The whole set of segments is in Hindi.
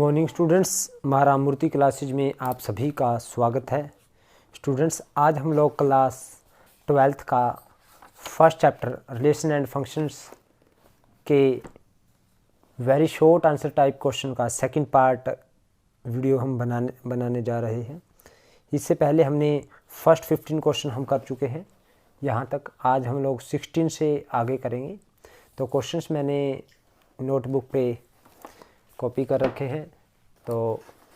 गुड मॉर्निंग स्टूडेंट्स, महाराम मूर्ति क्लासेज में आप सभी का स्वागत है। स्टूडेंट्स, आज हम लोग क्लास 12th का first chapter relation and functions के very short answer type question का सेकंड पार्ट वीडियो हम बनाने जा रहे हैं। इससे पहले हमने फर्स्ट 15 क्वेश्चन हम कर चुके हैं यहाँ तक। आज हम लोग 16 से आगे करेंगे। तो क्वेश्चंस मैंने नोटबुक पे कॉपी कर रखे हैं। तो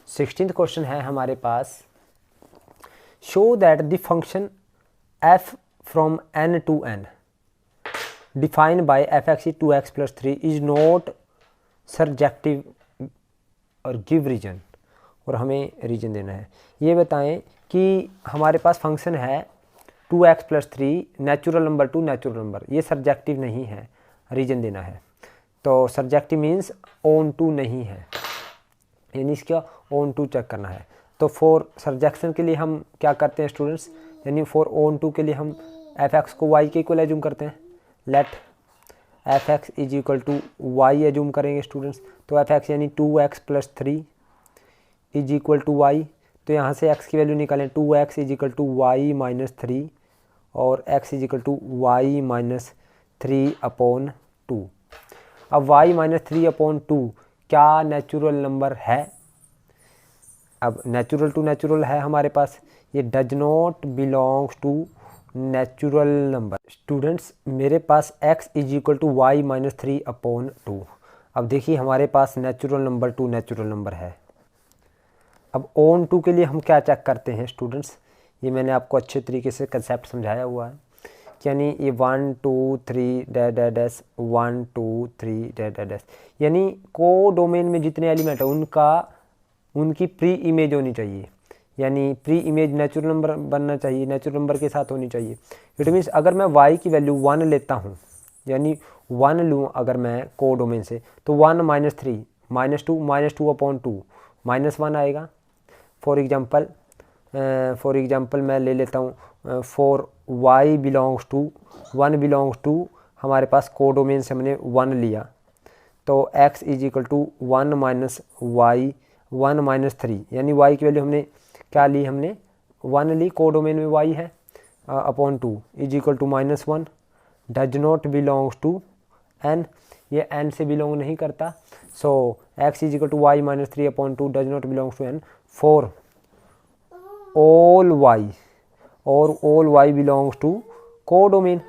16th क्वेश्चन है हमारे पास, show that the function f from n to n defined by f(x) 2x + 3 is not surjective और गिव रीजन, और हमें रीजन देना है। ये बताएं कि हमारे पास फंक्शन है 2x + 3 natural number to natural number, ये सर्जेक्टिव नहीं है, रीजन देना है। तो सर्जेक्टिव मीन्स ऑन टू नहीं है, यानी इसका ऑन टू चेक करना है। तो फॉर सर्जेक्शन के लिए हम क्या करते हैं स्टूडेंट्स, यानी फॉर ऑन टू के लिए हम f(x) को y के इक्वल एज्यूम करते हैं। लेट f(x) = y एज्यूम करेंगे स्टूडेंट्स। तो f(x) यानी 2x + 3 = y। तो यहाँ से x की वैल्यू निकालें, 2x = y - 3 और x = y - 3/2। अब y - 3/2 क्या नेचुरल नंबर है? अब नेचुरल टू नेचुरल है हमारे पास, ये does not belongs to natural number. Students, मेरे पास x = y - 3/2। अब देखिए हमारे पास natural number to natural number है। अब ऑन टू के लिए हम क्या चेक करते हैं स्टूडेंट्स, ये मैंने आपको अच्छे तरीके से कंसेप्ट समझाया हुआ है। यानी ये 1 2 3 डैश 1 2 3 डैश, यानी को डोमेन में जितने एलिमेंट है उनकी प्री इमेज होनी चाहिए, यानी प्री इमेज नेचुरल नंबर बनना चाहिए, नेचुरल नंबर के साथ होनी चाहिए। इट मीन्स अगर मैं y की वैल्यू 1 लेता हूँ, यानी 1 लूँ अगर मैं को डोमेन से, तो 1 - 3 - 2 - 2/2 -1 आएगा। फॉर एग्जाम्पल मैं ले लेता हूँ for y belongs to 1 belongs to, हमारे पास को डोमेन से हमने 1 लिया, तो x = 1 - y 1 - 3, यानी y की वैल्यू हमने क्या ली, हमने 1 ली, को डोमेन में y है, /2 = -1, does not belongs to n, ये n से बिलोंग नहीं करता। So x = y - 3/2 does not belongs to n for all y, or all y belongs to codomain.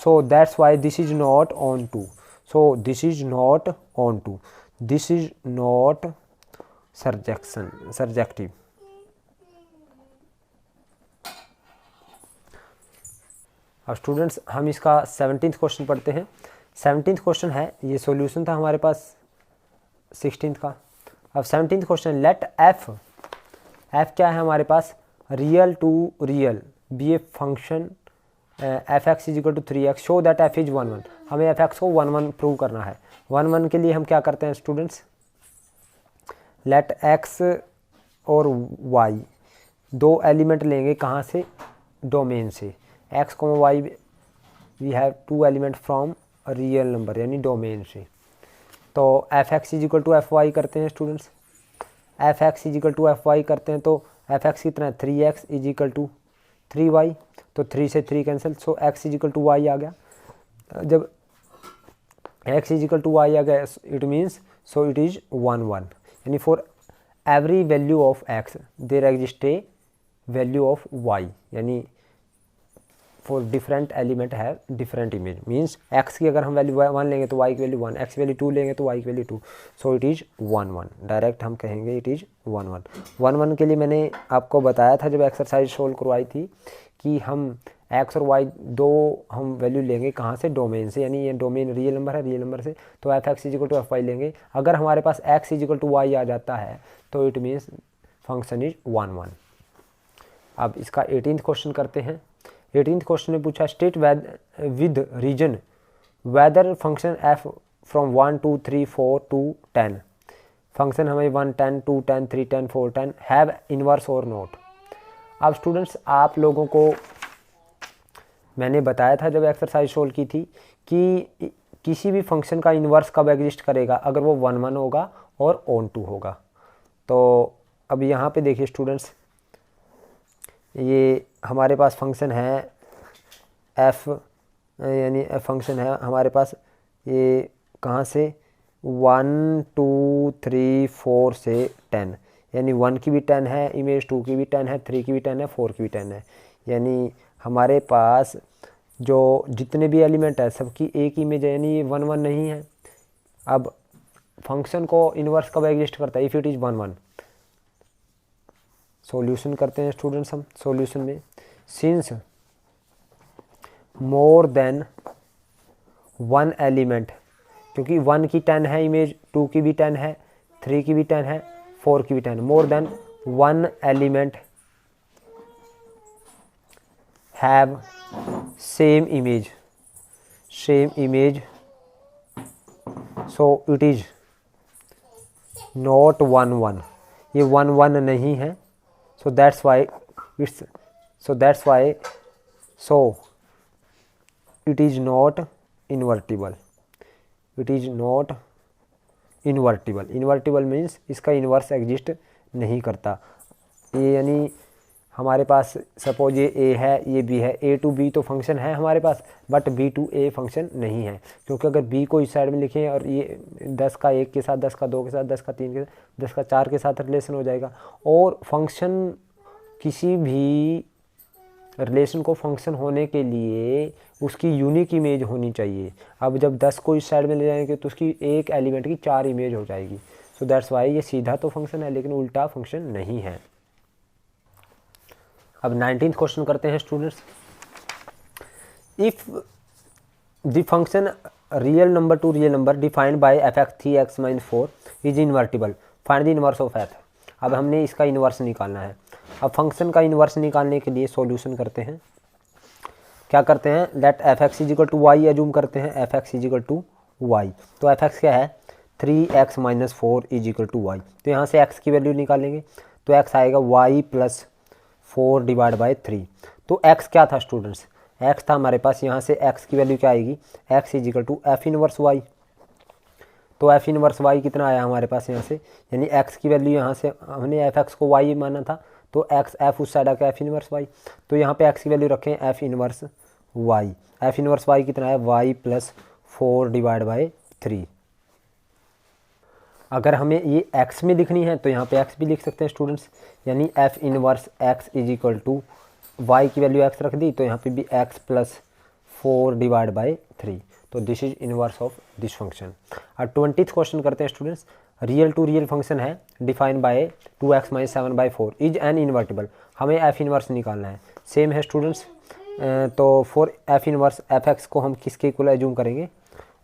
So that's why this is not onto. So this is not onto. This is not surjective. अब स्टूडेंट्स हम इसका 17th क्वेश्चन पढ़ते हैं। 17th क्वेश्चन है, ये सॉल्यूशन था हमारे पास 16th का। अब 17th क्वेश्चन, लेट f क्या है हमारे पास, real to real be a function f(x) = 3x, show that f is 1 1। हमें f(x) को 1 1 प्रूव करना है। 1 1 के लिए हम क्या करते हैं स्टूडेंट्स, लेट x और y दो एलिमेंट लेंगे, कहाँ से, डोमेन से। x, y we have 2 element from real number, यानी डोमेन से। तो f(x) = fy करते हैं स्टूडेंट्स, f(x) = fy करते हैं, तो f(x) कितना है, 3x = 3y, तो 3 से 3 कैंसिल, सो x = y आ गया। जब x = y आ गया, it means so it is 1 1, यानी for every value of x there exist a value of y, यानी फॉर डिफरेंट एलिमेंट है डिफरेंट इमेज। मीन्स x की अगर हम वैल्यू 1 लेंगे तो y की वैल्यू 1, x की वैल्यू 2 लेंगे तो y की value 2, so it is 1 1। Direct हम कहेंगे इट इज़ 1 1। 1 1 के लिए मैंने आपको बताया था जब एक्सरसाइज सोल्व करवाई थी कि हम x और y दो हम वैल्यू लेंगे, कहाँ से, डोमेन से, यानी ये डोमेन रियल नंबर है, रियल नंबर से, तो f(x) = fy लेंगे। अगर हमारे पास x = y आ जाता है तो इट मीन्स फंक्शन इज 1 1। अब इसका 18th क्वेश्चन करते हैं। 18th क्वेश्चन में पूछा, state with reason whether function f from 1 2 3 4 to 10, function हमें 1 10 2 10 3 10 4 10 हैव इनवर्स और नोट। अब स्टूडेंट्स, आप लोगों को मैंने बताया था जब एक्सरसाइज सोल्व की थी कि किसी भी फंक्शन का इन्वर्स कब एग्जिस्ट करेगा, अगर वो 1 1 होगा और ऑन टू होगा। तो अब यहाँ पे देखिए स्टूडेंट्स, ये हमारे पास फंक्शन है एफ, यानी एफ फंक्शन है हमारे पास, ये कहाँ से 1 2 3 4 से 10, यानी 1 की भी 10 है इमेज, 2 की भी 10 है, 3 की भी 10 है, 4 की भी 10 है। यानी हमारे पास जो जितने भी एलिमेंट है सबकी एक इमेज है, यानी ये 1 1 नहीं है। अब फंक्शन को इन्वर्स कब एग्जिस्ट करता है? If it is 1 1। सॉल्यूशन करते हैं स्टूडेंट्स हम। सॉल्यूशन में सिंस मोर देन 1 एलिमेंट, क्योंकि 1 की 10 है इमेज, 2 की भी 10 है, 3 की भी 10 है, 4 की भी 10, more than 1 element have same image, so it is not 1 1, ये 1 1 नहीं है। So that's why it is not invertible, invertible means इसका इन्वर्स एग्जिस्ट नहीं करता। ये यानी हमारे पास सपोज ये a है, ये b है, a to b तो फंक्शन है हमारे पास, but b to a function नहीं है, क्योंकि अगर b को इस साइड में लिखें और ये 10 का 1 के साथ, 10 का 2 के साथ, 10 का 3 के साथ, 10 का 4 के साथ रिलेशन हो जाएगा। और फंक्शन किसी भी रिलेशन को फंक्शन होने के लिए उसकी यूनिक इमेज होनी चाहिए। अब जब 10 को इस साइड में ले जाएंगे तो उसकी एक एलिमेंट की 4 इमेज हो जाएगी। सो दैट्स वाई ये सीधा तो फंक्शन है लेकिन उल्टा फंक्शन नहीं है। अब 19th क्वेश्चन करते हैं students. If the function real number two real number defined by f(x) 3x - 4 is invertible, find the inverse of f। अब हमने इसका इन्वर्स निकालना है। अब फंक्शन का इन्वर्स निकालने के लिए सॉल्यूशन करते हैं। क्या करते हैं? लेट f(x) = y एज्यूम करते हैं, f(x) = y। तो f(x) क्या है? 3x - 4 = y। तो यहाँ से x की वैल्यू निकालेंगे तो x आएगा y + 4 / 3। तो x क्या था स्टूडेंट्स? x था हमारे पास, यहाँ से x की वैल्यू क्या आएगी? x = f inverse y। तो f इनवर्स y कितना आया हमारे पास यहाँ से? यानी x की वैल्यू यहाँ से हमने f(x) को y माना था, तो f उस साइड आके f इनवर्स y। तो यहाँ पे x की वैल्यू रखें f inverse y। f inverse y कितना है? y + 4 / 3। अगर हमें ये x में लिखनी है तो यहाँ पे x भी लिख सकते हैं स्टूडेंट्स, यानी f इनवर्स x = y की वैल्यू x रख दी तो यहाँ पे भी x + 4 / 3। तो this is inverse of this function. अब 20th क्वेश्चन करते हैं students. Real to real function है define by 2x - 7/4 is an invertible. हमें f इनवर्स निकालना है। सेम है स्टूडेंट्स, तो फॉर f इनवर्स f(x) को हम किसके इक्वल एज्यूम करेंगे?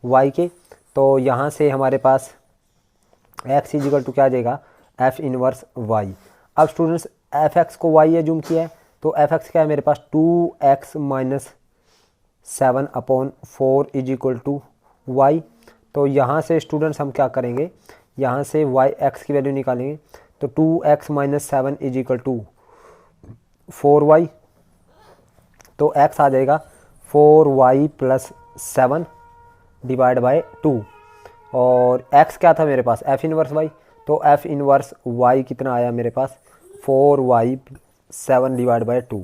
y के। तो यहाँ से हमारे पास x = क्या आ जाएगा? f inverse y। अब स्टूडेंट्स f(x) को y एज्यूम किया है तो f(x) क्या है मेरे पास? 2x - 7/4 = y। तो यहाँ से स्टूडेंट्स हम क्या करेंगे? यहाँ से x की वैल्यू निकालेंगे तो 2x - 7 = 4y। तो x आ जाएगा 4y + 7 / 2। और x क्या था मेरे पास? f inverse y। तो f इनवर्स y कितना आया मेरे पास? 4y + 7 / 2।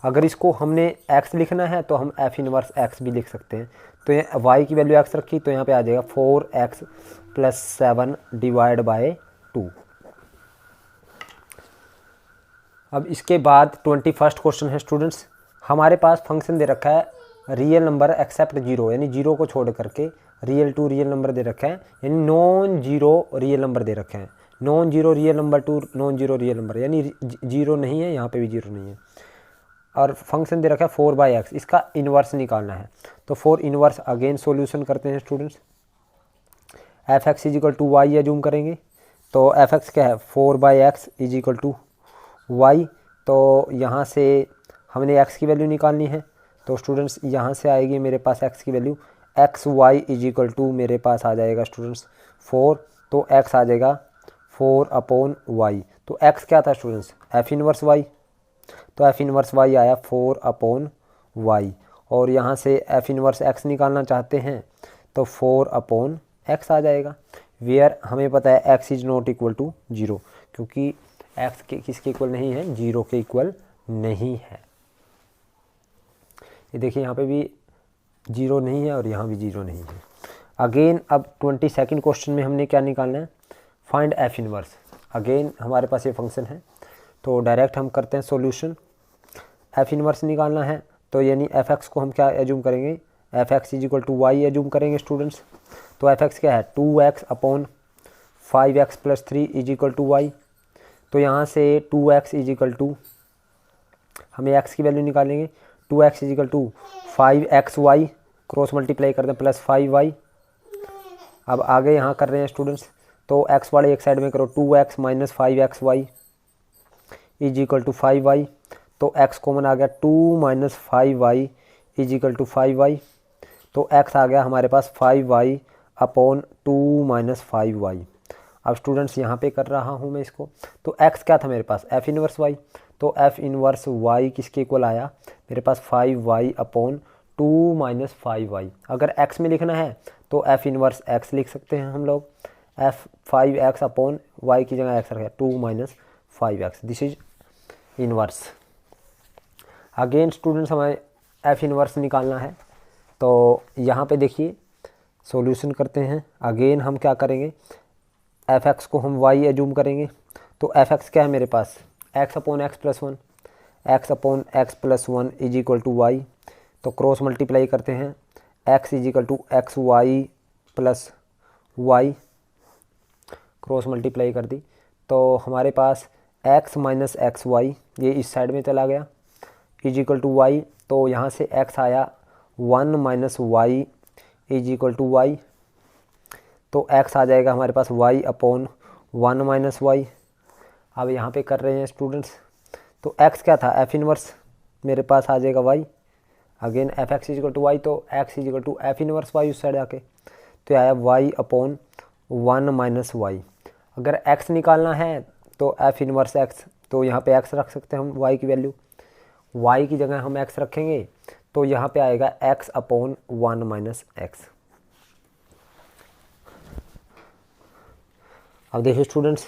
अगर इसको हमने x लिखना है तो हम f इनवर्स x भी लिख सकते हैं। तो ये y की वैल्यू x रखी तो यहाँ पे आ जाएगा 4x + 7 / 2। अब इसके बाद 21st क्वेश्चन है स्टूडेंट्स। हमारे पास फंक्शन दे रखा है रियल नंबर एक्सेप्ट 0, यानी 0 को छोड़ करके रियल टू रियल नंबर दे रखे हैं, यानी नॉन जीरो रियल नंबर दे रखे हैं। Non zero real number two non zero real number, यानी 0 नहीं है, यहाँ पे भी 0 नहीं है। और फंक्शन दे रखा है 4/x, इसका इन्वर्स निकालना है। तो 4 इन्वर्स अगेन सॉल्यूशन करते हैं स्टूडेंट्स। f(x) = y एज्यूम करेंगे तो f(x) क्या है? 4/x = y। तो यहाँ से हमने x की वैल्यू निकालनी है तो स्टूडेंट्स यहाँ से आएगी मेरे पास x की वैल्यू xy = मेरे पास आ जाएगा स्टूडेंट्स 4। तो x आ जाएगा 4/y। तो x क्या था स्टूडेंट्स? f inverse y। तो f इनवर्स y आया 4/y। और यहाँ से f इनवर्स x निकालना चाहते हैं तो 4/x आ जाएगा। वेयर हमें पता है x is not equal to 0, क्योंकि x किसके इक्वल नहीं है, 0 के इक्वल नहीं है। ये देखिए यहाँ पे भी 0 नहीं है और यहाँ भी 0 नहीं है। अगेन अब 22nd क्वेश्चन में हमने क्या निकालना है, फाइंड एफ इनवर्स। अगेन हमारे पास ये फंक्शन है, तो डायरेक्ट हम करते हैं सॉल्यूशन। एफ इनवर्स निकालना है, तो यानी एफ एक्स को हम क्या एज्यूम करेंगे, f x is equal to y assume करेंगे स्टूडेंट्स। तो एफ एक्स क्या है, 2x upon 5x plus 3 is equal to y. तो यहाँ से 2x इज इक्वल टू, हमें x की वैल्यू निकालेंगे, 2x is equal to 5xy, cross multiply कर दें प्लस 5y। अब आगे यहाँ कर रहे हैं स्टूडेंट्स, तो x वाले एक साइड में करो, 2x minus 5xy is equal to 5y। तो x कॉमन आ गया, 2 minus 5y is equal to 5y। तो x आ गया हमारे पास 5y अपॉन 2 माइनस 5y। अब स्टूडेंट्स यहाँ पे कर रहा हूँ मैं इसको, तो x क्या था मेरे पास, f इनवर्स y। तो f इनवर्स y किसके इक्वल आया मेरे पास, 5y अपॉन 2 माइनस 5y। अगर x में लिखना है तो f इनवर्स x लिख सकते हैं हम लोग, f 5x अपॉन y की जगह x रखें 2 minus 5x, this is inverse. Again students हमें f इनवर्स निकालना है, तो यहाँ पे देखिए सॉल्यूशन करते हैं। अगेन हम क्या करेंगे, एफ एक्स को हम y एज्यूम करेंगे। तो एफ एक्स क्या है मेरे पास, x अपॉन एक्स प्लस 1, x अपॉन x plus 1 is equal to y. तो क्रॉस मल्टीप्लाई करते हैं, x is equal to x y plus y, cross multiply कर दी। तो हमारे पास x माइनस एक्स वाई, ये इस साइड में चला गया, इज इक्वल टू वाई। तो यहाँ से x आया 1 minus y is equal to y. तो x आ जाएगा हमारे पास y अपॉन 1 माइनस वाई। अब यहाँ पे कर रहे हैं स्टूडेंट्स, तो x क्या था, f इनवर्स मेरे पास आ जाएगा y। Again f x is equal to y, तो x is equal to f inverse y उस साइड आके, तो आया y अपॉन 1 माइनस वाई। अगर x निकालना है तो f इनवर्स x, तो यहाँ पे x रख सकते हैं हम, y की वैल्यू, y की जगह हम x रखेंगे, तो यहाँ पे आएगा x अपॉन 1 माइनस एक्स। अब देखिए स्टूडेंट्स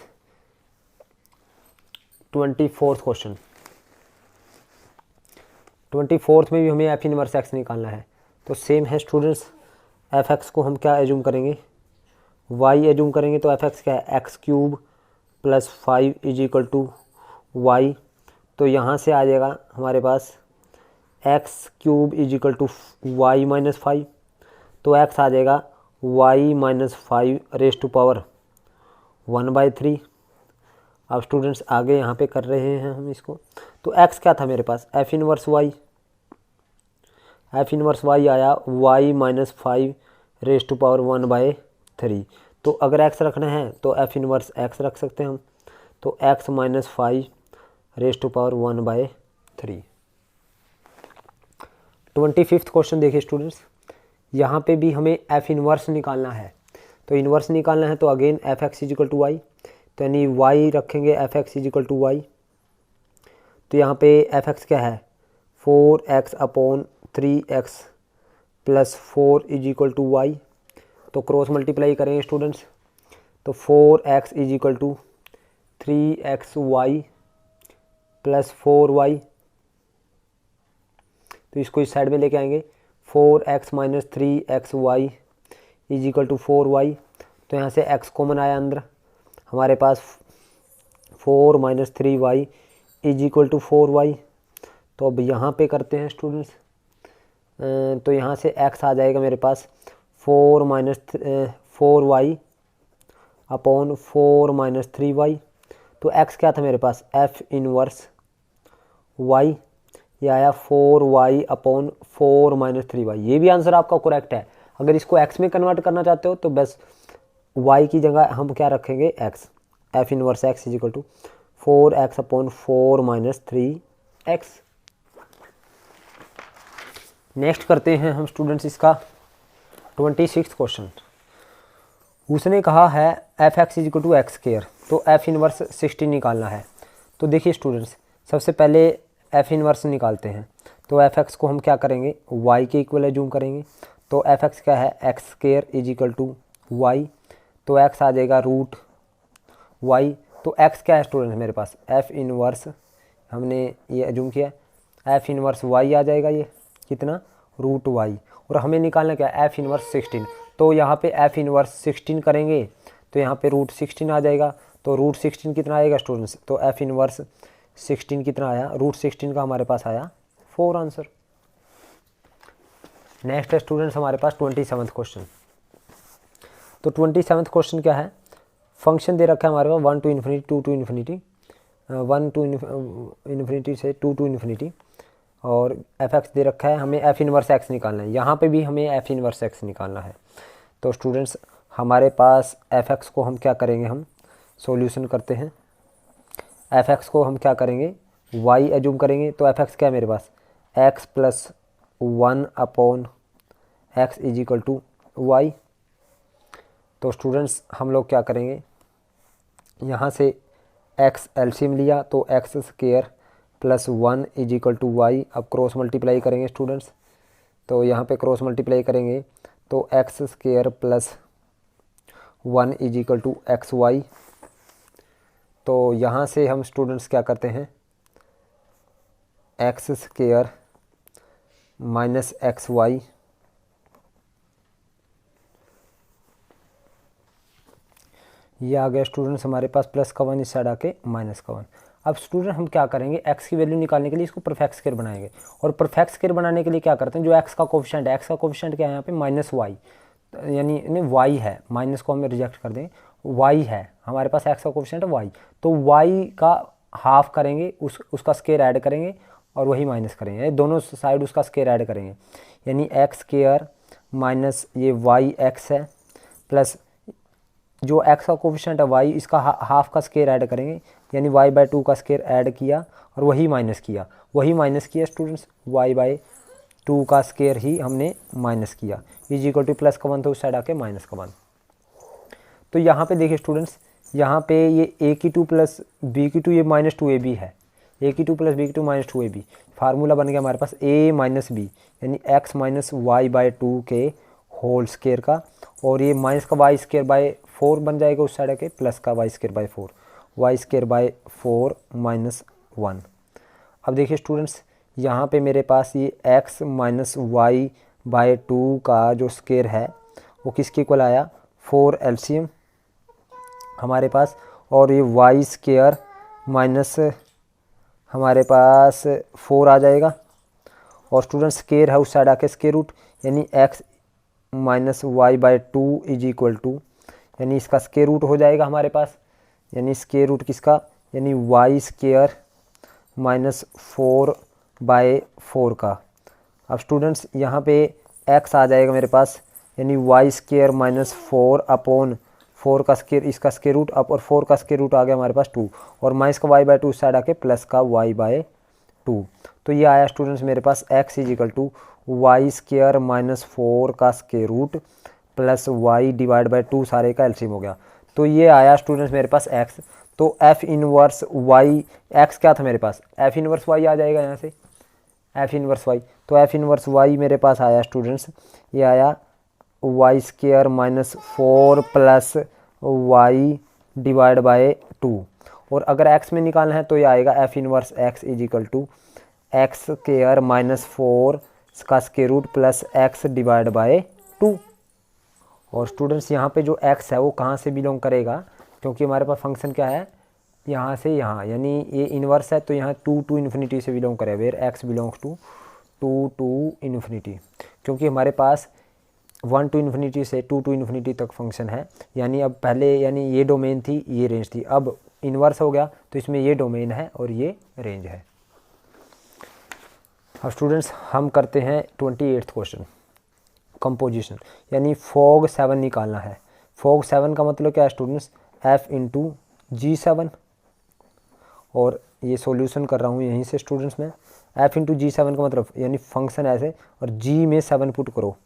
24th क्वेश्चन, 24th में भी हमें एफ इनवर्स एक्स निकालना है। तो सेम है स्टूडेंट्स, एफ एक्स को हम क्या एज्यूम करेंगे, वाई एज्यूम करेंगे। तो एफ एक्स क्या है, x cube plus 5 is equal to y. तो यहाँ से आ जाएगा हमारे पास x cube is equal to y minus 5। तो एक्स आ जाएगा y minus 5 raise to power 1/3। अब स्टूडेंट्स आगे यहाँ पे कर रहे हैं हम इसको, तो x क्या था मेरे पास, f inverse y, f inverse y आया y minus 5 raise to power 1/3। तो अगर x रखना है तो f इनवर्स x रख सकते हैं हम, तो x minus 5 raise to power 1/3। 25th question देखिए स्टूडेंट्स, यहाँ पे भी हमें f इनवर्स निकालना है। तो इनवर्स निकालना है, तो again f x is equal to y, तो यानी y रखेंगे f x is equal to y. तो यहाँ पे एफ एक्स क्या है, 4x upon 3x plus 4 is equal to y. तो क्रॉस मल्टीप्लाई करेंगे स्टूडेंट्स, तो 4x is equal to 3xy plus 4y। तो इसको इस साइड में लेके आएंगे, 4x minus 3xy is equal to 4y। तो यहाँ से x कॉमन आया अंदर, हमारे पास 4 minus 3y is equal to 4y। तो अब यहाँ पे करते हैं स्टूडेंट्स, तो यहाँ से x आ जाएगा मेरे पास 4 minus 4y upon 4 minus 3y। तो x क्या था मेरे पास, f इनवर्स y, ये आया 4y अपॉन 4 माइनस 3y। ये भी आंसर आपका करेक्ट है। अगर इसको x में कन्वर्ट करना चाहते हो तो बस y की जगह हम क्या रखेंगे, x, f inverse x is equal to 4x upon 4 minus 3x। Next करते हैं हम स्टूडेंट्स इसका 26th क्वेश्चन। उसने कहा है f x is equal to x square, तो एफ इनवर्स 60 निकालना है। तो देखिए स्टूडेंट्स, सबसे पहले एफ इनवर्स निकालते हैं। तो एफ एक्स को हम क्या करेंगे, y के इक्वल एज्यूम करेंगे। तो एफ एक्स क्या है, x square is equal to y. तो x आ जाएगा रूट y। तो x क्या है स्टूडेंट मेरे पास, f इनवर्स, हमने ये एज्यूम किया f इनवर्स y आ जाएगा, ये कितना रूट y। और हमें निकालना क्या है, f इनवर्स 16। तो यहाँ पे f इनवर्स 16 करेंगे तो यहाँ पे रूट 16 आ जाएगा। तो रूट 16 कितना आएगा स्टूडेंट्स, तो f इनवर्स 16 कितना आया, रूट 16 का हमारे पास आया 4 आंसर। नेक्स्ट है स्टूडेंट्स हमारे पास 27th क्वेश्चन। तो 27th क्वेश्चन क्या है, फंक्शन दे रखा है हमारे पास 1 to infinity, 2 to infinity, 1 to infinity से 2 टू इन्फिनिटी, और एफ एक्स दे रखा है, हमें एफ इनवर्स एक्स निकालना है। यहाँ पे भी हमें एफ इनवर्स एक्स निकालना है। तो स्टूडेंट्स हमारे पास एफ एक्स को हम क्या करेंगे, हम सॉल्यूशन करते हैं। एफ एक्स को हम क्या करेंगे, वाई एज्यूम करेंगे। तो एफ एक्स क्या है मेरे पास, x plus 1 upon x is equal to y. तो स्टूडेंट्स हम लोग क्या करेंगे, यहाँ से x एलसीएम लिया तो x square plus 1 is equal to y. अब क्रॉस मल्टीप्लाई करेंगे स्टूडेंट्स, तो यहाँ पे क्रॉस मल्टीप्लाई करेंगे तो x square plus 1 is equal to x y. तो यहाँ से हम स्टूडेंट्स क्या करते हैं, x square minus x y, ये आ गया स्टूडेंट्स हमारे पास प्लस का 1, इस साइड आके माइनस का 1। अब स्टूडेंट हम क्या करेंगे, x की वैल्यू निकालने के लिए इसको परफेक्ट स्क्वायर बनाएंगे। और परफेक्ट स्क्वायर बनाने के लिए क्या करते हैं, जो x का कोफिशिएंट है, x का कोफिशिएंट क्या है यहाँ पे माइनस वाई, यानी y है, माइनस को हमें रिजेक्ट कर दें, y है हमारे पास, x का कोफिशिएंट है y। तो y का हाफ करेंगे, उसका स्क्वायर ऐड करेंगे और वही माइनस करेंगे, दोनों साइड उसका स्क्वायर ऐड करेंगे, यानी एक्स स्क्वायर माइनस ये वाई एक्स है, प्लस जो x का कोफिशिएंट है y, इसका हाफ का स्क्वायर ऐड करेंगे, यानी y/2 का स्क्वायर ऐड किया और वही माइनस किया स्टूडेंट्स, y/2 का स्क्वायर ही हमने माइनस किया, इज इक्वल टू प्लस का 1 तो उस साइड आके माइनस का 1। तो यहाँ पे देखिए स्टूडेंट्स, यहाँ पे ये a की 2 प्लस b की 2, ये माइनस 2ab है, a की 2 प्लस b की 2 माइनस 2ab। फार्मूला बन गया हमारे पास a माइनस b, यानी x माइनस y/2 के होल स्क्वायर का, और ये माइनस का वाई स्क्वायर बाय 4 बन जाएगा उस साइड के, प्लस का y square by 4, y square by 4 minus 1। अब देखिए स्टूडेंट्स, यहाँ पे मेरे पास ये x माइनस वाई बाय 2 का जो स्क्वायर है वो किसके इक्वल आया, 4 एलसीएम हमारे पास, और ये वाई स्क्वायर माइनस हमारे पास 4 आ जाएगा, और स्टूडेंट्स स्क्वायर है उस साइड आके स्क्वायर रूट, यानी x minus y/2 is equal to, यानी इसका स्क्वायर रूट हो जाएगा हमारे पास, यानी स्क्वायर रूट किसका, यानी वाई स्क्वायर माइनस 4/4 का। अब स्टूडेंट्स यहाँ पे x आ जाएगा मेरे पास, यानी वाई स्क्वायर माइनस 4 अपॉन 4 का स्क्वायर, इसका स्क्वायर रूट अप, और 4 का स्क्वायर रूट आ गया हमारे पास 2, और माइनस का y/2 साइड आके प्लस का y/2। तो ये आया स्टूडेंट्स मेरे पास x is equal to y square minus 4 का square root plus y divide by 2, सारे का एलसीएम हो गया। तो ये आया स्टूडेंट्स मेरे पास x। तो f इनवर्स y, x क्या था मेरे पास, f इनवर्स y आ जाएगा यहाँ से, f इनवर्स y। तो f इनवर्स y मेरे पास आया स्टूडेंट्स, ये आया y square minus 4 plus y divide by 2, और अगर x में निकालना है तो ये आएगा f inverse x is equal to x square minus 4 का square root plus x divide by 2। और स्टूडेंट्स यहाँ पे जो x है वो कहाँ से बिलोंग करेगा, क्योंकि हमारे पास फंक्शन क्या है, यहाँ से यहाँ, यानी ये इन्वर्स है तो यहाँ 2 टू इन्फिनिटी से बिलोंग करेगा, where x belongs to 2 to infinity, क्योंकि हमारे पास 1 टू इन्फिनिटी से 2 टू इन्फिनिटी तक फंक्शन है। यानी अब पहले यानी ये डोमेन थी, ये रेंज थी, अब इन्वर्स हो गया तो इसमें ये डोमेन है और ये रेंज है। अब स्टूडेंट्स हम करते हैं 28th क्वेश्चन, कंपोजिशन, यानी फॉग 7 निकालना है। फॉग 7 का मतलब क्या है स्टूडेंट्स, f इंटू G7, और ये सॉल्यूशन कर रहा हूँ यहीं से स्टूडेंट्स में। f इंटू G7 का मतलब यानी फंक्शन ऐसे, और G में 7 पुट करो,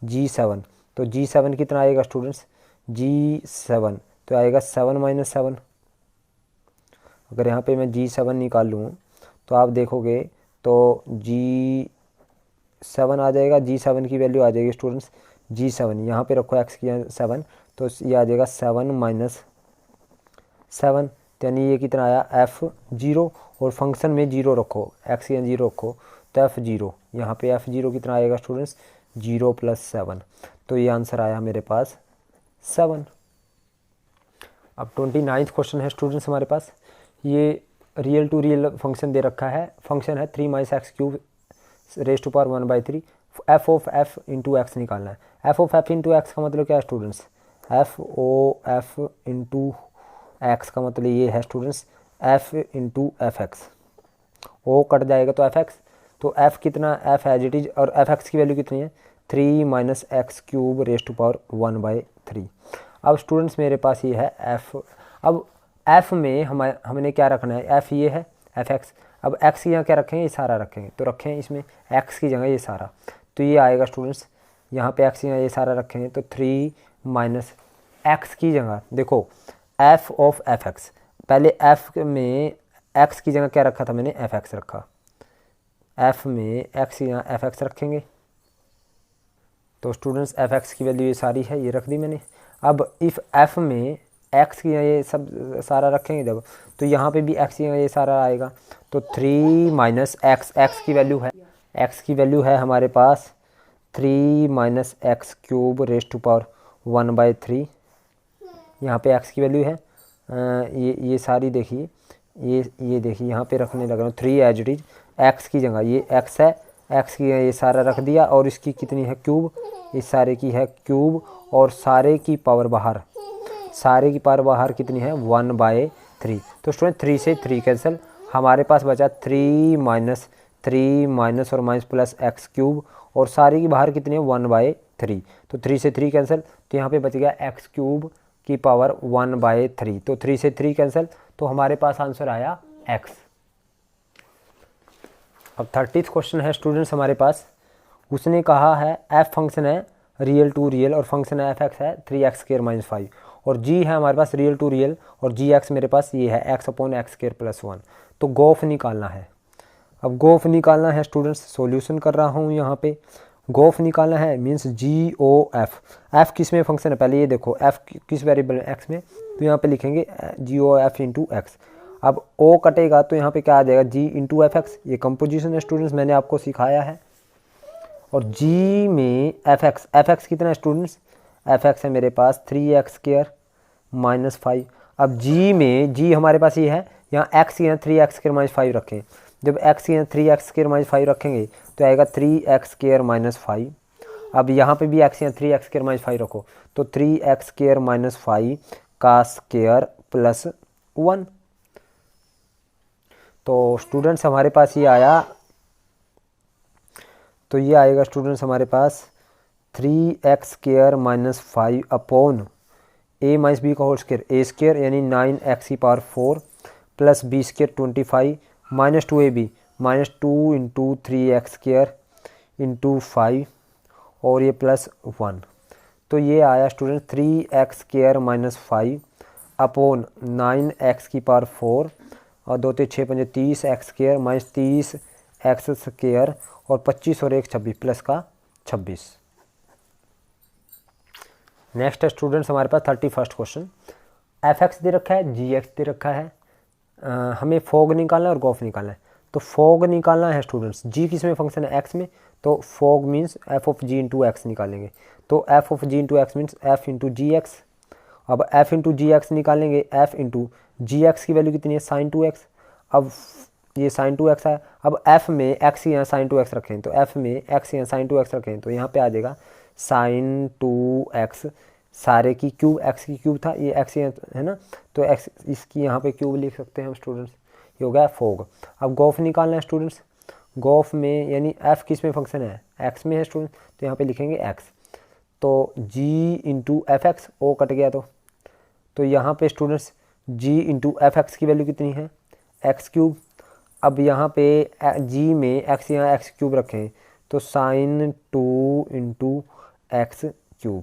G7, तो G7 कितना आएगा स्टूडेंट्स, G7 तो आएगा 7 माइनस 7। अगर यहाँ पे मैं G7 निकाल लूँ तो आप देखोगे तो G7 आ जाएगा, G7 की वैल्यू आ जाएगी स्टूडेंट्स G7, यहाँ पे रखो x की 7, तो ये आ जाएगा 7 माइनस 7, यानी ये कितना आया F0, और फंक्शन में 0 रखो, x की 0 रखो, तो F0, यहाँ पे F0 कितना आएगा स्टूडेंट्स 0 + 7, तो ये आंसर आया मेरे पास 7। अब 29th क्वेश्चन है स्टूडेंट्स हमारे पास, ये रियल टू रियल फंक्शन दे रखा है, फंक्शन है 3 - x³ raise to power 1/3, f of f into x निकालना है। f of f into x का मतलब क्या है students, f o f into x का मतलब ये है students f into f x, o cut जाएगा तो fx, तो f कितना f एज इट इज, और fx की वैल्यू कितनी है 3 - x³ रेज़ टू पावर 1/3। अब स्टूडेंट्स मेरे पास ये है f, अब f में हमने क्या रखना है, f ये है fx, अब x की यहाँ क्या रखेंगे, ये सारा रखेंगे, तो रखें इसमें x की जगह ये सारा, तो ये आएगा स्टूडेंट्स, यहाँ पे x की जगह ये सारा रखेंगे, तो 3 - x की जगह देखो f ऑफ fx, पहले f में x की जगह क्या रखा था मैंने, fx रखा, f में x की जगह fx रखेंगे, तो स्टूडेंट्स fx की वैल्यू ये सारी है, ये रख दी मैंने। अब इफ़ f में x की ये सब सारा रखेंगे जब, तो यहाँ पे भी x की ये सारा आएगा, तो 3 - x की वैल्यू है, x की वैल्यू है हमारे पास 3 - x³ रेज़ टू पावर 1/3, यहाँ पे x की वैल्यू है ये सारी देखिए, ये देखिए यहाँ पे रखने लग रहा हूँ 3 एज इट इज, x की जगह ये x है, x की ये सारा रख दिया, और इसकी कितनी है क्यूब, इस सारे की है क्यूब, और सारे की पावर बाहर, सारे की पावर बाहर कितनी है 1/3, तो स्टूडेंट 3 से 3 कैंसिल, हमारे पास बचा 3 माइनस और माइनस प्लस x³, और सारे की बाहर कितनी है 1/3, तो 3 से 3 कैंसिल, तो यहाँ पे बच गया x³ की पावर 1/3, तो 3 से 3 कैंसिल, तो हमारे पास आंसर आया x। अब 30th क्वेश्चन है स्टूडेंट्स हमारे पास, उसने कहा है f फंक्शन है रियल टू रियल, और फंक्शन है f(x) है 3x² - 5, और g है हमारे पास रियल टू रियल, और gx मेरे पास ये है x/x² + 1, तो गोफ निकालना है। अब गोफ निकालना है स्टूडेंट्स, सॉल्यूशन कर रहा हूँ यहाँ पे, गोफ निकालना है मीन्स GOF, f किस में फंक्शन है, पहले ये देखो f किस वेरिएबल में x में, तो यहाँ पे लिखेंगे GOF इंटू एक्स, अब o कटेगा तो यहाँ पे क्या आ जाएगा g इंटू एफ एक्स, ये कंपोजिशन है स्टूडेंट्स, मैंने आपको सिखाया है, और g में f(x) कितना है स्टूडेंट्स, f(x) है मेरे पास 3x² - 5, अब g में g हमारे पास ये है, यहाँ x की यहाँ 3x² - 5 रखें, जब x की यहाँ 3x² - 5 रखेंगे तो आएगा 3x² - 5, अब यहाँ पे भी x यहाँ 3x² - 5 रखो, तो 3x² - 5 का स्क्वायर प्लस 1, तो स्टूडेंट्स हमारे पास ये आया, तो ये आएगा स्टूडेंट्स हमारे पास 3x² - 5 अपॉन a - b का होल स्क्वायर, a² यानी 9x⁴ plus b² 25 minus 2ab -2 into 3x² into 5, और ये प्लस 1, तो ये आया स्टूडेंट 3x² - 5 अपॉन 9x⁴, और 2 × 6 = 5 30x² - 30x², और 25 और 1 26 प्लस का 26। नेक्स्ट है स्टूडेंट्स हमारे पास 31st क्वेश्चन, f(x) दे रखा है, gx दे रखा है, हमें फोग निकालना है और गोफ निकालना है, तो फोग निकालना है स्टूडेंट्स, g किस में फंक्शन है x में, तो fog means f of g into x निकालेंगे, तो f of g into x means f into g x, अब f इंटू जी एक्स निकालेंगे, f इंटू जी एक्स की वैल्यू कितनी है sin 2x, अब ये sin 2x है, अब f में x यहाँ sin 2x रखें, तो f में x यहाँ sin 2x रखें, तो यहाँ पे आ जाएगा sin 2x, सारे की क्यूब, x की क्यूब था, ये x है ना, तो x इसकी यहाँ पे क्यूब लिख सकते हैं हम स्टूडेंट्स, ये हो गया फोग। अब गोफ निकालना है स्टूडेंट्स, गोफ में यानी f किस में फंक्शन है, x में है स्टूडेंट्स, तो यहाँ पे लिखेंगे x, तो g इंटू एफ एक्स, ओ कट गया, तो यहाँ पे students g into f x की वैल्यू कितनी है x³, अब यहाँ पे g में x यहाँ x³ रखें, तो sin 2 इंटू x³,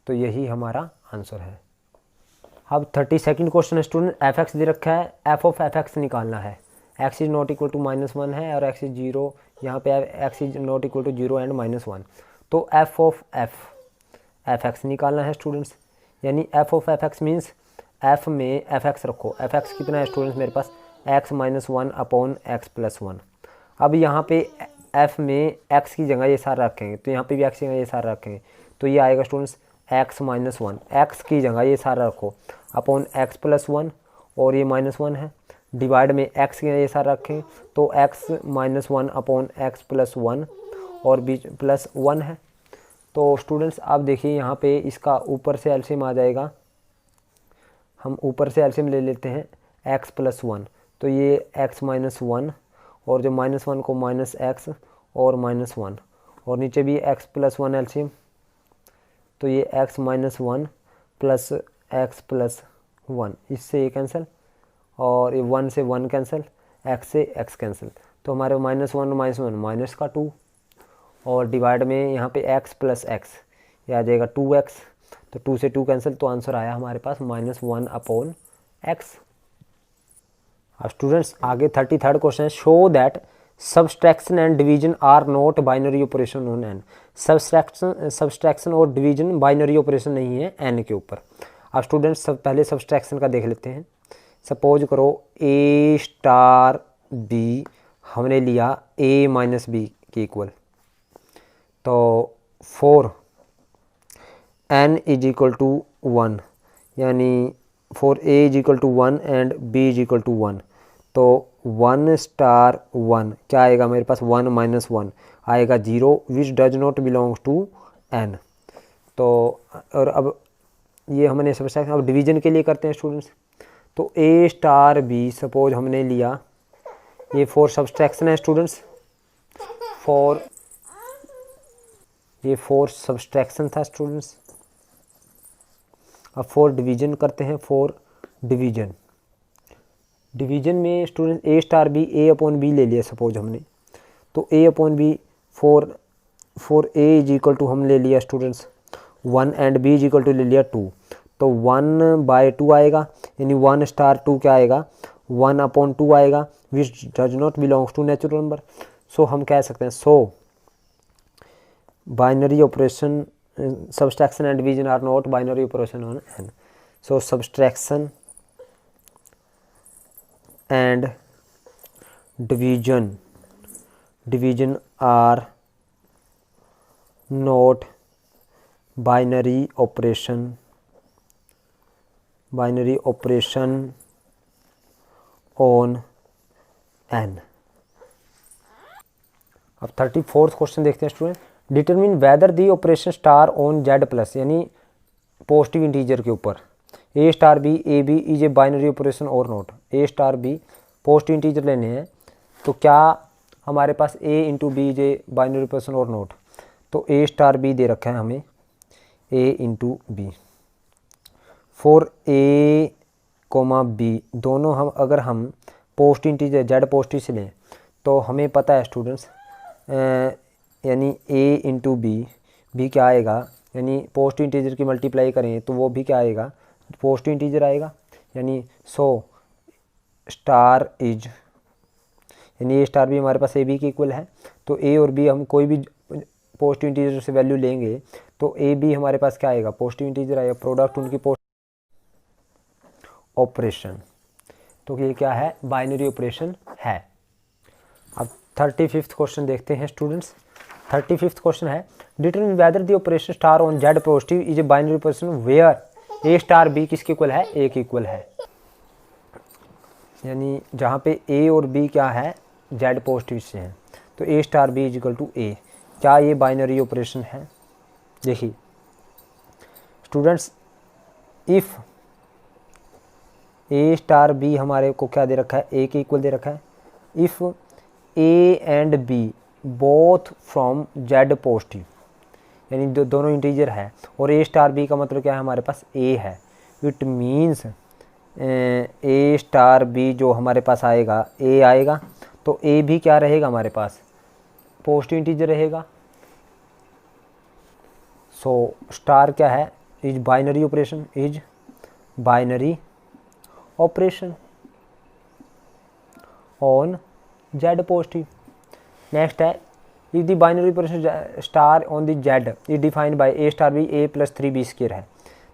तो यही हमारा आंसर है। अब 32nd क्वेश्चन है स्टूडेंट, f(x) दे रखा है, f ऑफ f(x) निकालना है, x is not equal to -1 है, और x इज 0, यहाँ पे x is not equal to 0 and -1, तो f of f f x निकालना है स्टूडेंट्स, यानी f of f x means f में एफ एक्स रखो। एफ एक्स कितना है स्टूडेंट्स मेरे पास, x minus one upon x plus one. अब यहाँ पे एफ में एक्स की जगह ये सारा रखेंगे, तो यहाँ पे भी एक्स की जगह ये सारा रखेंगे, तो ये आएगा students x minus one, x की जगह ये सारा रखो अपॉन एक्स प्लस वन, और ये माइनस वन है, डिवाइड में एक्स की जगह ये सारा रखें तो x minus one upon x plus one, और बीच प्लस वन है। तो स्टूडेंट्स आप देखिए यहाँ पे इसका ऊपर से एलसीएम आ जाएगा, हम ऊपर से एलसीएम ले लेते हैं एक्स प्लस वन, तो ये एक्स माइनस वन, और जो माइनस वन को माइनस एक्स और माइनस वन, और नीचे भी एक्स प्लस वन एलसीएम, तो ये x minus one plus x plus one, इससे ये कैंसिल, और ये वन से वन कैंसिल, एक्स से एक्स कैंसिल, तो हमारे माइनस वन माइनस का टू, और डिवाइड में यहाँ पे एक्स प्लस एक्स, ये आ जाएगा टू एक्स, तो टू से टू कैंसिल, तो आंसर आया हमारे पास माइनस वन अपॉन एक्स। अब स्टूडेंट्स आगे 33rd क्वेश्चन है, show that subtraction and division are not binary operation on N. Subtraction और डिवीजन बाइनरी ऑपरेशन नहीं है एन के ऊपर। अब स्टूडेंट्स पहले सब्सट्रैक्शन का देख लेते हैं। सपोज करो ए स्टार बी हमने लिया ए माइनस बी के इक्वल, तो for n is equal to one, यानी for a is equal to one and b is equal to one, तो वन स्टार वन क्या आएगा मेरे पास, वन माइनस वन आएगा zero, which does not belongs to n. तो और अब ये हमने सब्सट्रैक्शन, अब डिवीजन के लिए करते हैं स्टूडेंट्स। तो ए स्टार बी सपोज हमने लिया, ये फॉर सब्सट्रैक्शन है स्टूडेंट्स, ये फॉर सब्सट्रैक्शन था स्टूडेंट्स। अब फॉर डिवीजन करते हैं, फॉर डिवीजन में student a star b, a upon b ले लिया सपोज हमने, तो a upon b for a is equal to हम ले लिया students one and b is equal to ले लिया टू, तो वन बाय टू आएगा, यानी वन स्टार टू क्या आएगा, वन अपॉन टू आएगा, which does not belongs to natural number. So हम कह सकते हैं so binary operation subtraction and division are not binary operation on n. So subtraction and division are not binary operation on n. अब 34th क्वेश्चन देखते हैं student. Determine whether the operation star on z plus, यानी पॉजिटिव इंटीजर के ऊपर a star b a b is a binary operation और not. A star b positive integer लेने हैं, तो क्या हमारे पास a into b is a binary operation और नॉट। तो ए स्टार बी दे रखा है हमें, a into b for a comma b, दोनों हम अगर हम पॉजिटिव इंटीजर जेड पॉजिटिव से लें, तो हमें पता है स्टूडेंट्स यानी ए इंटू बी क्या आएगा, यानी पॉजिटिव इंटीजर की मल्टीप्लाई करें तो वो भी क्या आएगा, पॉजिटिव इंटीजर आएगा। यानी सो स्टार इज, यानी ए स्टार भी हमारे पास ए बी के इक्वल है, तो ए और बी हम कोई भी पॉजिटिव इंटीजर से वैल्यू लेंगे तो ए बी हमारे पास क्या आएगा, पॉजिटिव इंटीजर आएगा, प्रोडक्ट उनकी ऑपरेशन। तो ये क्या है, बाइनरी ऑपरेशन है। अब 35th क्वेश्चन देखते हैं स्टूडेंट्स। 35th क्वेश्चन है, determine whether the operation star on Z positive is a binary operation where a star b किसके इक्वल है, ए के इक्वल है। यानी जहाँ पे ए और बी क्या है, जेड पॉजिटिव से हैं, तो a star b is equal to a, क्या ये बाइनरी ऑपरेशन है। देखिए students, if a star b हमारे को क्या दे रखा है, ए के इक्वल दे रखा है। If a and b both from Z positive, यानी दोनों इंटीजर है, और ए स्टार बी का मतलब क्या है, हमारे पास ए है। It means a star b जो हमारे पास आएगा, ए आएगा, तो ए भी क्या रहेगा हमारे पास, पॉजिटिव इंटीजर रहेगा। सो स्टार क्या है, is binary operation, is binary operation on Z positive. Next है if the binary operation star on the z is defined by a star b a plus 3b² है।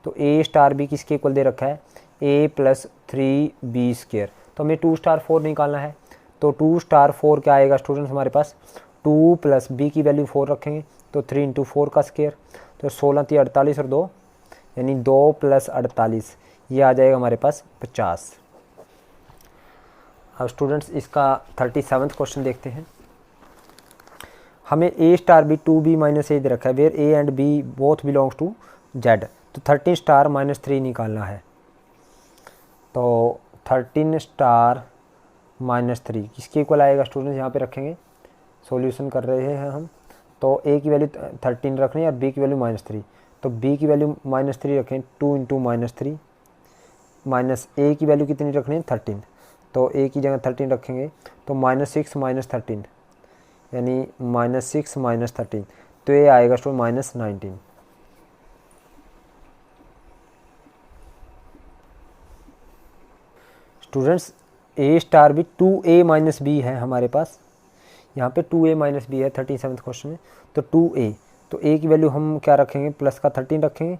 तो ए स्टार बी किसके इक्वल दे रखा है, ए प्लस 3b²। तो हमें 2 स्टार 4 निकालना है। तो 2 स्टार 4 क्या आएगा स्टूडेंट्स हमारे पास, 2 प्लस बी की वैल्यू 4 रखेंगे तो 3 × 4 का स्क्वायर, तो 16 × 48 और 2 यानी 2 + 48, ये आ जाएगा हमारे पास 50। अब स्टूडेंट्स इसका 37वां क्वेश्चन देखते हैं। हमें a star b 2b - a दे रखा है, where a and b both belongs to Z. तो 13 स्टार -3 निकालना है। तो 13 स्टार -3 किसके इक्वल आएगा स्टूडेंट्स, यहाँ पे रखेंगे, सॉल्यूशन कर रहे हैं हम। तो ए की वैल्यू 13 रखनी है और बी की वैल्यू -3। तो बी की वैल्यू -3 रखें, 2 × -3 माइनस ए की वैल्यू कितनी रखनी है 13। तो ए की जगह 13 रखेंगे तो -6 - 13 यानी -6 - 13, तो ये आएगा स्टूडेंट -19। स्टूडेंट्स ए स्टार भी 2a - b है हमारे पास, यहाँ पे 2a - b है 37वें क्वेश्चन में। तो 2a, तो a की वैल्यू हम क्या रखेंगे, प्लस का 13 रखेंगे,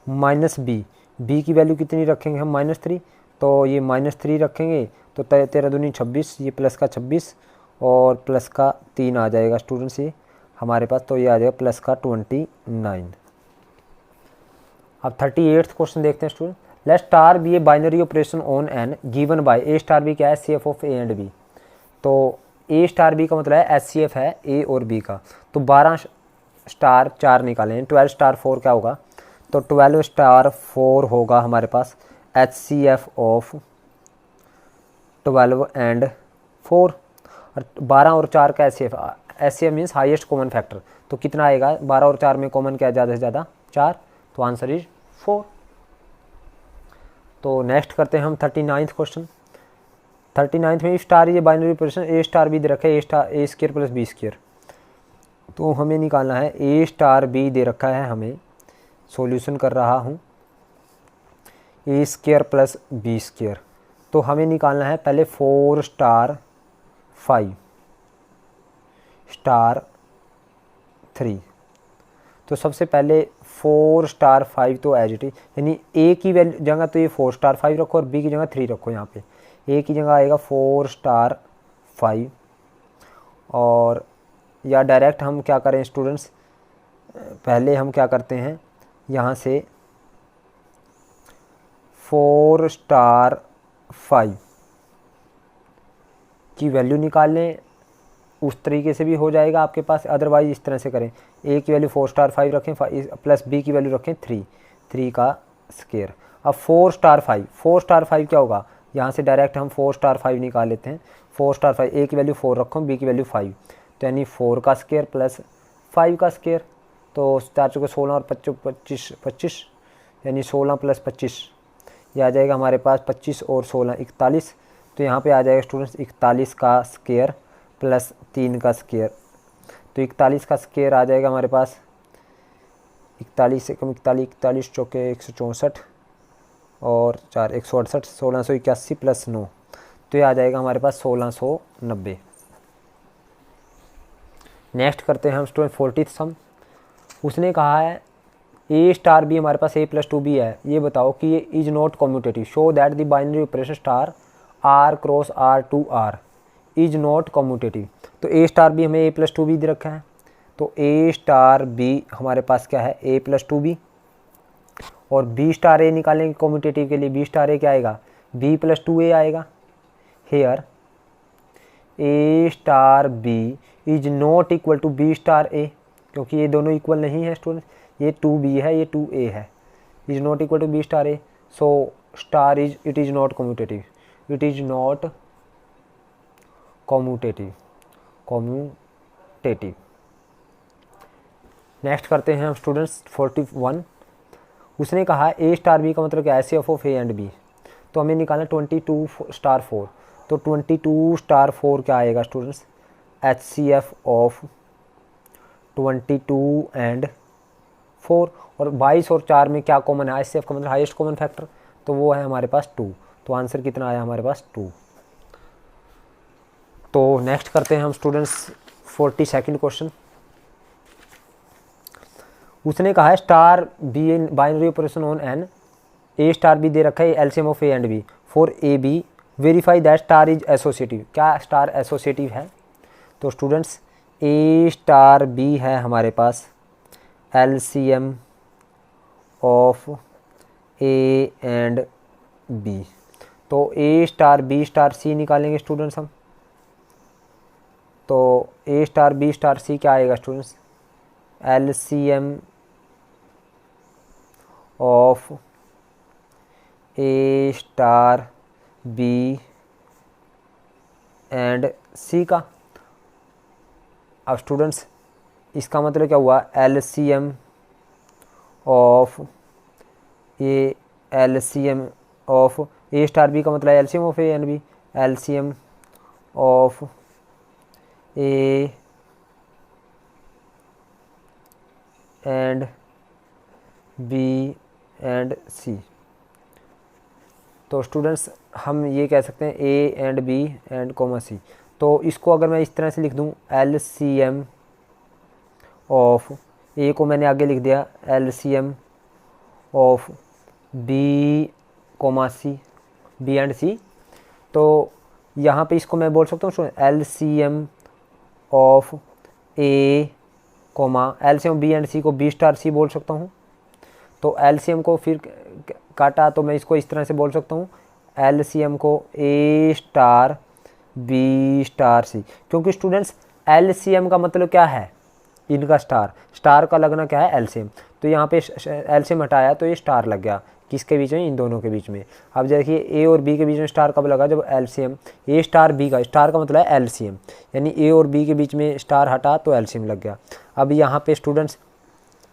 माइनस b की वैल्यू कितनी रखेंगे हम -3। तो ये -3 रखेंगे तो 13 दूनी 26, ये प्लस का 26 और प्लस का 3 आ जाएगा स्टूडेंट्स ये हमारे पास, तो ये आ जाएगा प्लस का 29। अब 38वां क्वेश्चन देखते हैं student. Let star b a binary operation on N given by a star b क्या है, HCF of A and b. तो ए स्टार बी का मतलब है HCF है ए और बी का। तो 12 स्टार 4 निकालें, 12 स्टार 4 क्या होगा, तो 12 स्टार 4 होगा हमारे पास HCF ऑफ 12 एंड 4। और 12 और 4 का HCF means highest common factor. तो कितना आएगा, 12 और 4 में कॉमन क्या है ज़्यादा से ज़्यादा 4, तो आंसर इज 4। तो नेक्स्ट करते हैं हम 39वां क्वेश्चन। 39 में स्टार ये बाइनरी ऑपरेशन ए स्टार बी दे रखा है, A² + B²। तो हमें निकालना है ए स्टार बी दे रखा है, हमें सॉल्यूशन कर रहा हूँ, A² + B²। तो हमें निकालना है पहले 4 स्टार 5 स्टार 3। तो सबसे पहले 4 स्टार 5 तो एज इट इज, यानी ए की वैल्यू जगह तो ये 4 स्टार 5 रखो और बी की जगह 3 रखो। यहाँ पे ए की जगह आएगा 4 स्टार 5 और या डायरेक्ट हम क्या करें स्टूडेंट्स, पहले हम क्या करते हैं यहाँ से 4 स्टार 5 की वैल्यू निकाल लें, उस तरीके से भी हो जाएगा आपके पास। अदरवाइज इस तरह से करें, ए की वैल्यू 4 स्टार 5 रखें प्लस बी की वैल्यू रखें 3 का स्क्वायर। अब 4 स्टार 5 क्या होगा, यहाँ से डायरेक्ट हम 4 स्टार 5 निकाल लेते हैं। 4 स्टार 5, ए की वैल्यू 4 रखो, बी की वैल्यू 5, तो यानी 4 का स्क्वायर प्लस 5 का स्क्वायर। तो 4 चौके 16 और 25 यानी 16 + 25, ये आ जाएगा हमारे पास 25 और 16 41। तो यहाँ पे आ जाएगा स्टूडेंट्स 41 का स्क्वायर प्लस 3 का स्क्वायर। तो 41 का स्क्वायर आ जाएगा हमारे पास 41 से कम 41 चौके 164 और 4 168, 1681 + 9, तो ये आ जाएगा हमारे पास 1690। नेक्स्ट करते हैं हम स्टूडेंट 40th सम। उसने कहा है ए स्टार बी हमारे पास A + 2b है, ये बताओ कि ये is not commutative, show that the binary operation star R × R to R is not commutative. तो A स्टार बी हमें A + 2b दे रखा है, तो A स्टार बी हमारे पास क्या है A + 2b और B स्टार A निकालेंगे कम्यूटेटिव के लिए, B स्टार A क्या आएगा B + 2a आएगा। Here A star B is not equal to B star A, क्योंकि ये दोनों इक्वल नहीं है स्टूडेंट, ये 2b है ये 2a है, is not equal to B star A। So star it is not commutative, it is not commutative. Next करते हैं हम स्टूडेंट्स 41। उसने कहा A स्टार बी का मतलब क्या है HCF of A and B। तो हमें निकालना 22 स्टार 4। तो 22 स्टार 4 क्या आएगा स्टूडेंट्स, HCF ऑफ 22 एंड 4। और 22 और 4 में क्या कॉमन है, HCF का मतलब हाईएस्ट कॉमन फैक्टर, तो वो है हमारे पास 2। तो आंसर कितना आया हमारे पास 2। तो नेक्स्ट करते हैं हम स्टूडेंट्स 42nd क्वेश्चन। उसने कहा है star b binary operation on n a star b दे रखा है LCM of A and b for a b verify that star is associative. क्या स्टार एसोसिएटिव है? तो स्टूडेंट्स ए स्टार बी है हमारे पास LCM of A and b. तो a star b star c निकालेंगे स्टूडेंट्स हम। तो a star b star c क्या आएगा students? LCM of A star b and सी का। अब स्टूडेंट्स इसका मतलब क्या हुआ? LCM of A LCM of A star B का मतलब LCM of A and B. LCM of A and B and सी। तो स्टूडेंट्स हम ये कह सकते हैं A and B and comma C. तो इसको अगर मैं इस तरह से लिख दूं एलसीएम ऑफ ए को मैंने आगे लिख दिया LCM of b comma c, b and सी। तो यहाँ पे इसको मैं बोल सकता हूँ LCM of a comma LCM b and c को बी स्टार सी बोल सकता हूँ। तो एलसीएम को फिर काटा तो मैं इसको इस तरह से बोल सकता हूँ एलसीएम को ए स्टार बी स्टार सी। क्योंकि स्टूडेंट्स एलसीएम का मतलब क्या है? इनका स्टार का लगना क्या है? एलसीएम। तो यहाँ पे एलसीएम हटाया तो ये स्टार लग गया किसके बीच में? इन दोनों के बीच में। अब देखिए ए और बी के बीच में स्टार कब लगा? जब एलसीएम ए स्टार बी का, स्टार का मतलब है एलसीएम, यानी ए और बी के बीच में स्टार हटा तो एलसीएम लग गया। अब यहाँ पे स्टूडेंट्स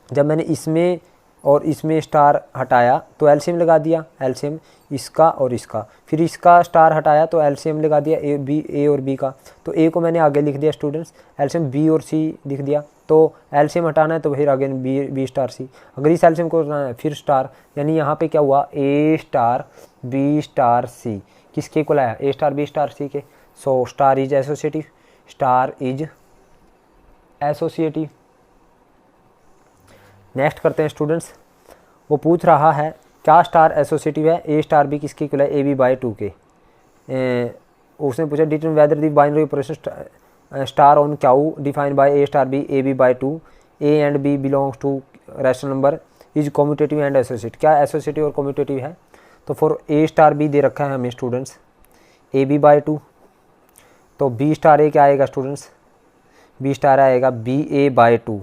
जब मैंने इसमें और इसमें स्टार हटाया तो एलसीएम लगा दिया, एलसीएम इसका और इसका। फिर इसका स्टार हटाया तो एलसीएम लगा दिया ए और बी का। तो ए को मैंने आगे लिख दिया स्टूडेंट्स एलसीएम बी और सी लिख दिया। तो एलसीएम हटाना है तो फिर आगे बी स्टार सी। अगर इस एलसीएम को हटाना है फिर स्टार, यानी यहाँ पे क्या हुआ? A star b star c किसके को लाया? A star b star c के। So star is associative, star is associative. Next करते हैं स्टूडेंट्स। वो पूछ रहा है क्या स्टार एसोसिएटिव है? ए स्टार बी किसके इक्वल है? ए बी बाई 2 के। उसने पूछा determine whether the binary operation star on Q defined by a star b a b by 2 a and b belongs to rational number is commutative and associate. क्या एसोसिएटिव और कम्यूटेटिव है? तो फॉर ए स्टार बी दे रखा है हमें स्टूडेंट्स ए बी बाई 2। तो बी स्टार ए क्या आएगा स्टूडेंट्स? बी स्टार आएगा b a by 2।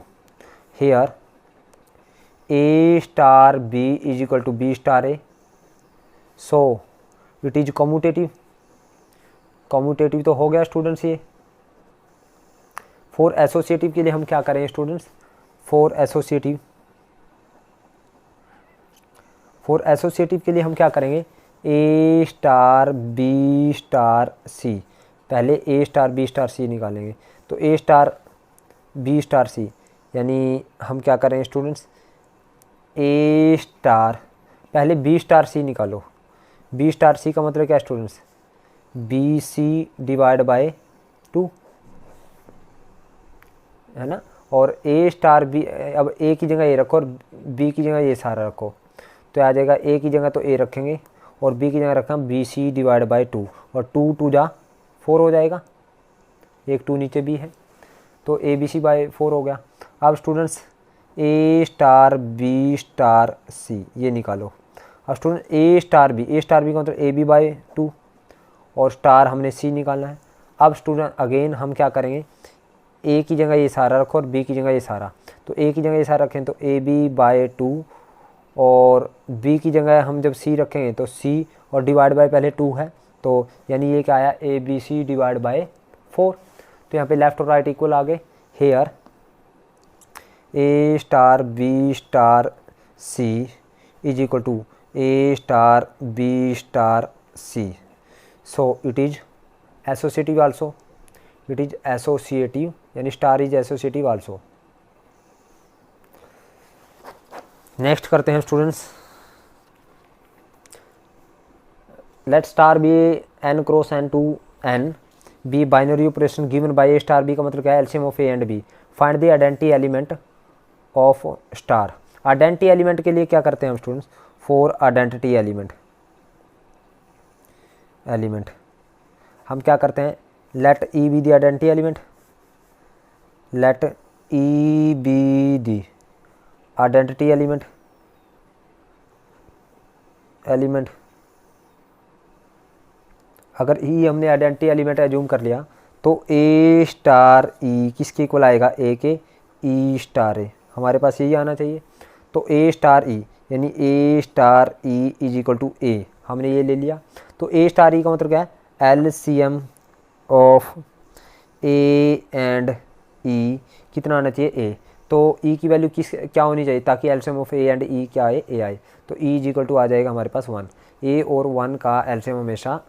Here a star b is equal to b star a. So it is commutative. Commutative तो हो गया स्टूडेंट्स ये। फॉर एसोसिएटिव के लिए हम क्या करें स्टूडेंट्स? फॉर एसोसिएटिव के लिए हम क्या करेंगे? A star b star c. पहले a star b star c निकालेंगे। तो a star b star c यानी हम क्या करें स्टूडेंट्स? ए स्टार पहले बी स्टार सी निकालो। बी स्टार सी का मतलब क्या students? B c divide by 2 है ना। और ए स्टार बी, अब ए की जगह ए रखो और बी की जगह ये सारा रखो तो आ जाएगा ए की जगह तो ए रखेंगे और बी की जगह रखा बी सी डिवाइड बाई 2 और 2 2 जा 4 हो जाएगा, एक 2 नीचे भी है तो ए बी सी बाई 4 हो गया। अब students a star b star सी ये निकालो। अब स्टूडेंट ए स्टार बी का मतलब ए बी बाई 2 और स्टार हमने सी निकालना है। अब स्टूडेंट अगेन हम क्या करेंगे? ए की जगह ये सारा रखो और बी की जगह ये सारा। तो ए की जगह ये सारा रखें तो ए बी बाई 2 और बी की जगह हम जब सी रखेंगे तो सी और डिवाइड बाय पहले 2 है तो यानी ये क्या आया? A b c divide by 4। तो यहाँ पे लेफ्ट और राइट इक्वल आ गए। Here a star b star c is equal to a star b star c. So it is associative also. It is associative यानी star is associative also. Next करते हैं students. Let star be n cross n to n be binary operation given by a star B का मतलब क्या है, LCM of A and b. Find the identity element of star. Identity element के लिए क्या करते हैं हम स्टूडेंट्स, फॉर आइडेंटिटी एलिमेंट हम क्या करते हैं, let e be the identity element, let e be the identity element अगर ई हमने आइडेंटिटी एलिमेंट एज्यूम कर लिया तो ए स्टार ई किसके इक्वल आएगा, ए के ई स्टार ए, हमारे पास यही आना चाहिए। तो ए स्टार ई यानी a star e is equal to a, हमने ये ले लिया। तो ए स्टार ई का मतलब क्या है, एलसीएम ऑफ ए एंड ई कितना आना चाहिए, ए। तो ई की वैल्यू क्या होनी चाहिए ताकि एलसीएम ऑफ ए एंड ई क्या आए, ए आए। तो ई इज इक्वल टू आ जाएगा हमारे पास 1। ए और 1 का एलसीएम हमेशा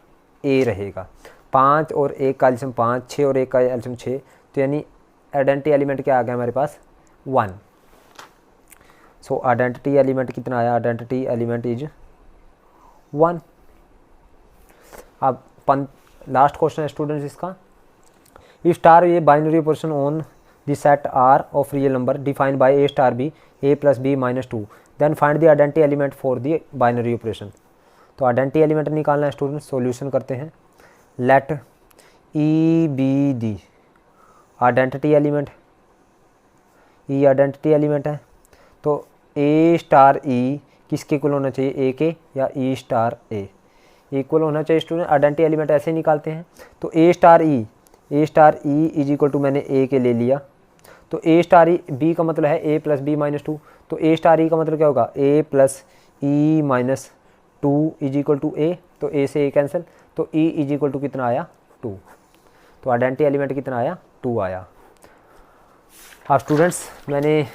ए रहेगा। 5 और 1 का एलसीएम 5, 6 और 1 का एलसीएम 6, तो यानी आइडेंटिटी एलिमेंट क्या आ गया हमारे पास, 1। सो आइडेंटिटी एलिमेंट कितना आया, आइडेंटिटी एलिमेंट इज 1। अब लास्ट क्वेश्चन है स्टूडेंट्स इसका, if star a binary operation on the set R of real number defined by a star b a plus b minus 2 then find the identity element for the binary operation. तो आइडेंटिटी एलिमेंट निकालना है स्टूडेंट्स, सॉल्यूशन करते हैं। Let e be the identity element, e identity element है, तो ए स्टार ई किसके इक्वल होना चाहिए, ए के या ई स्टार ए इक्वल होना चाहिए स्टूडेंट। आइडेंटिटी एलिमेंट ऐसे निकालते हैं। तो a star e is equal to मैंने ए के ले लिया, तो ए स्टार ई बी का मतलब है ए प्लस बी माइनस 2, तो ए स्टार ई का मतलब क्या होगा, a plus e minus 2 is equal to a, तो ए से ए कैंसिल, तो ई इज इक्वल टू कितना आया, 2। तो आइडेंटिटी एलिमेंट कितना आया, 2 आया। अब स्टूडेंट्स मैंने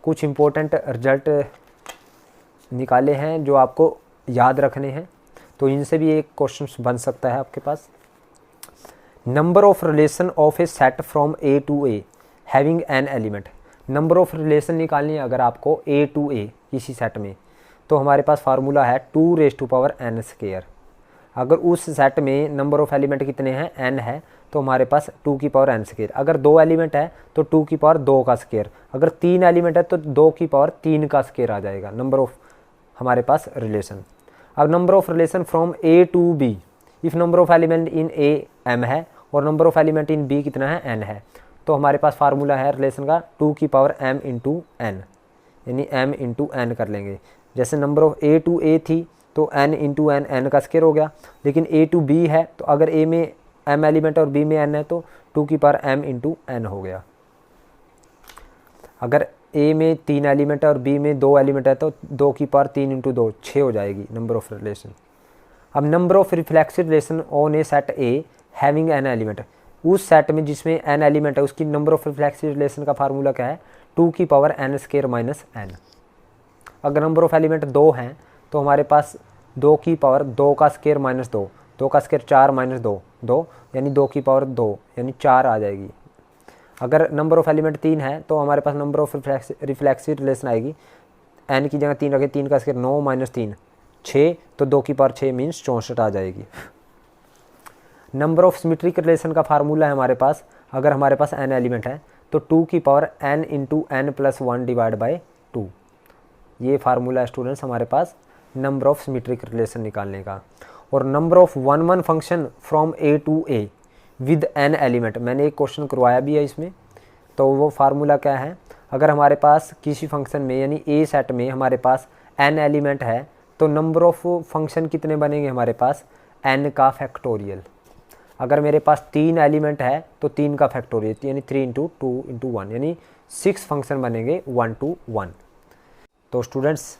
कुछ इम्पोर्टेंट रिजल्ट निकाले हैं जो आपको याद रखने हैं, तो इनसे भी एक क्वेश्चन बन सकता है आपके पास। Number of relation of a set from a to a having n element. नंबर ऑफ रिलेशन निकालनी है अगर आपको ए टू ए किसी सेट में, तो हमारे पास फार्मूला है 2n²। अगर उस सेट में नंबर ऑफ एलिमेंट कितने हैं, n है, तो हमारे पास 2n²। अगर 2 एलिमेंट है तो 2 अगर 3 एलिमेंट है तो 2 आ जाएगा नंबर ऑफ हमारे पास रिलेशन। अब number of relation from a to b, if number of element in a m है और number of element in b कितना है, n है, तो हमारे पास फार्मूला है रिलेशन का 2m इंटू n, यानी m इंटू n कर लेंगे। जैसे नंबर ऑफ ए टू ए थी तो n इंटू n, n का स्क्वायर हो गया, लेकिन ए टू बी है तो अगर a में m एलिमेंट और b में n है तो 2m इंटू n हो गया। अगर a में 3 एलिमेंट है और b में 2 एलिमेंट है तो 2 इंटू 2 6 हो जाएगी नंबर ऑफ रिलेशन। अब number of reflexive relation on A set A having n element, उस सेट में जिसमें n एलिमेंट है उसकी नंबर ऑफ रिफ्लेक्सिव रिलेशन का फार्मूला क्या है, 2n² माइनस n। अगर नंबर ऑफ एलिमेंट 2 हैं तो हमारे पास 2 का स्क्वायर माइनस 2, 2 का स्क्वायर 4 माइनस 2 यानी 2 यानी 4 आ जाएगी। अगर नंबर ऑफ एलिमेंट 3 है तो हमारे पास नंबर ऑफ रिफ्लेक्सिव रिलेशन आएगी, n की जगह 3 रखें, 3 का स्क्वायर 9 माइनस 3 6, तो 2 मीन्स 64 आ जाएगी। नंबर ऑफ सिमेट्रिक रिलेशन का फार्मूला है हमारे पास, अगर हमारे पास n एलिमेंट है तो 2n into n plus 1 divide by 2, ये फार्मूला है स्टूडेंट्स हमारे पास नंबर ऑफ सिमेट्रिक रिलेशन निकालने का। और number of 1 function from a to a with n element, मैंने एक क्वेश्चन करवाया भी है इसमें, तो वो फार्मूला क्या है, अगर हमारे पास किसी फंक्शन में यानी ए सेट में हमारे पास n एलिमेंट है तो नंबर ऑफ फंक्शन कितने बनेंगे हमारे पास, n का फैक्टोरियल। अगर मेरे पास 3 एलिमेंट है तो 3 का फैक्टोरियल यानी 3 इंटू 2 इंटू 1 यानी 6 फंक्शन बनेंगे 1 to 1। तो स्टूडेंट्स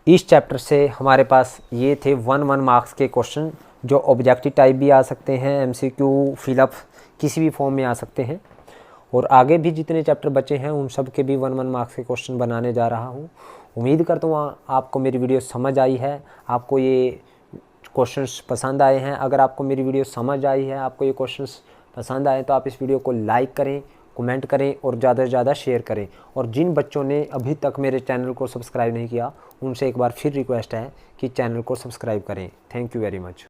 इस चैप्टर से हमारे पास ये थे 1 मार्क्स के क्वेश्चन जो ऑब्जेक्टिव टाइप भी आ सकते हैं, MCQ फिलअप किसी भी फॉर्म में आ सकते हैं, और आगे भी जितने चैप्टर बचे हैं उन सब के भी 1 मार्क्स के क्वेश्चन बनाने जा रहा हूँ। उम्मीद करता हूँ आपको मेरी वीडियो समझ आई है, आपको ये क्वेश्चंस पसंद आए हैं। अगर आपको मेरी वीडियो समझ आई है, आपको ये क्वेश्चंस पसंद आए तो आप इस वीडियो को लाइक करें, कमेंट करें और ज़्यादा से ज़्यादा शेयर करें। और जिन बच्चों ने अभी तक मेरे चैनल को सब्सक्राइब नहीं किया उनसे एक बार फिर रिक्वेस्ट है कि चैनल को सब्सक्राइब करें। Thank you very much.